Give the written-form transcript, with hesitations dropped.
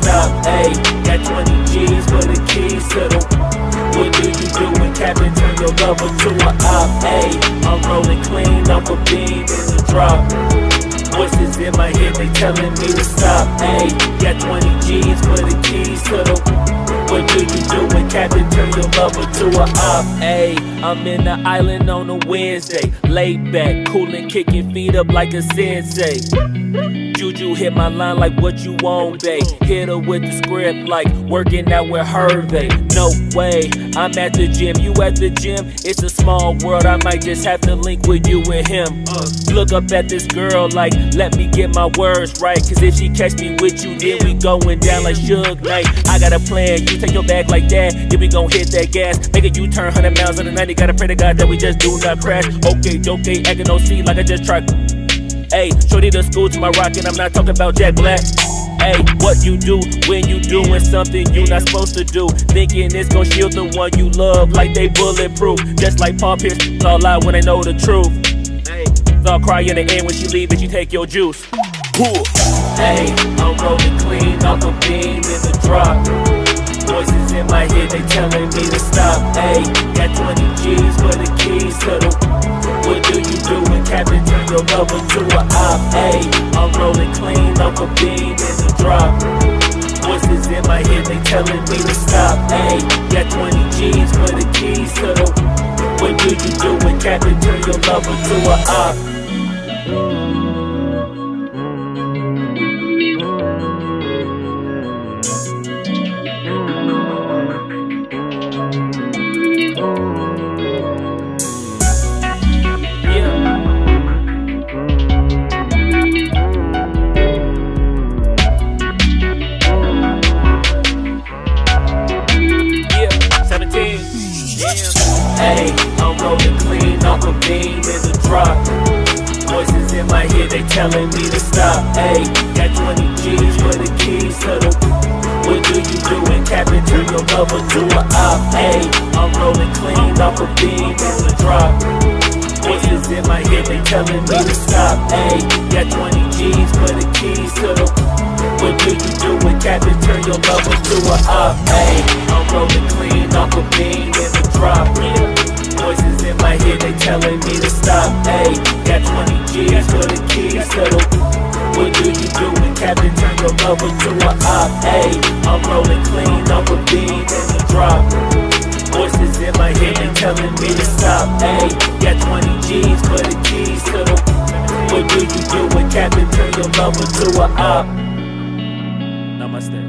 stop. Ayy, got 20 G's for the keys to the. What do you do when Captain turn your lover to a op? Ayy, I'm rolling clean off a beam in the drop. Voices in my head, they telling me to stop. Ayy, got 20 G's for the keys to the. What do you do when Captain turn your lover to a op? Ayy, I'm in the island on a Wednesday, laid back, coolin', kicking feet up like a sensei. Juju hit my line like what you want, babe. Hit her with the script like working out with Hervey. No way, I'm at the gym, you at the gym. It's a small world, I might just have to link with you and him. Look up at this girl like, let me get my words right. Cause if she catch me with you, then we going down like Suge Knight. I got a plan, you take your bag like that, then we gon' hit that gas. Make a U-turn 100 miles on the 90, gotta pray to God that we just do not crash. Okay, acting on C like I just tried. Ayy, shorty to school to my rocket, I'm not talking about Jack Black. Ayy, what you do when you doing something you not supposed to do? Thinking it's gon' shield the one you love like they bulletproof. Just like Paul Pierce, it's all lie when they know the truth. Ayy, so I'll cry in the end when she leave and she take your juice. Ayy, I'm rolling clean off a beam in the drop. Voices in my head, they telling me to stop. Ayy, got 20 G's for the keys to the. What do you do when Captain turn your lover to a op? Ayy, I'm rolling clean off a beam in the drop. Voices in my head, they telling me to stop. Ayy, got 20 G's for the keys to the. What do you do when Captain turn your lover to a op? Ayy, I'm rolling clean off a beam in the drop. Voices in my head, they telling me to stop. Ayy, got 20 G's for the keys to the. What do you do when Captain turn your lover to a op? Ayy, I'm rolling clean off a beam in the drop. Voices in my head, they telling me to stop. Ayy, got 20 G's for the keys to the. What do you do when Captain turn your lover to a op? Ayy, I'm rolling clean off a beam in the drop. Voices in my head, they telling me to stop. Ayy, got 20 G's for the keys to the. What do you do when Captain turn your lover to a op? Ayy, I'm rolling clean off a beam in the drop. Voices in my head, they telling me to stop. Ayy, got 20 G's for the keys to the. What do you do when Captain turn your lover to a op? Namaste.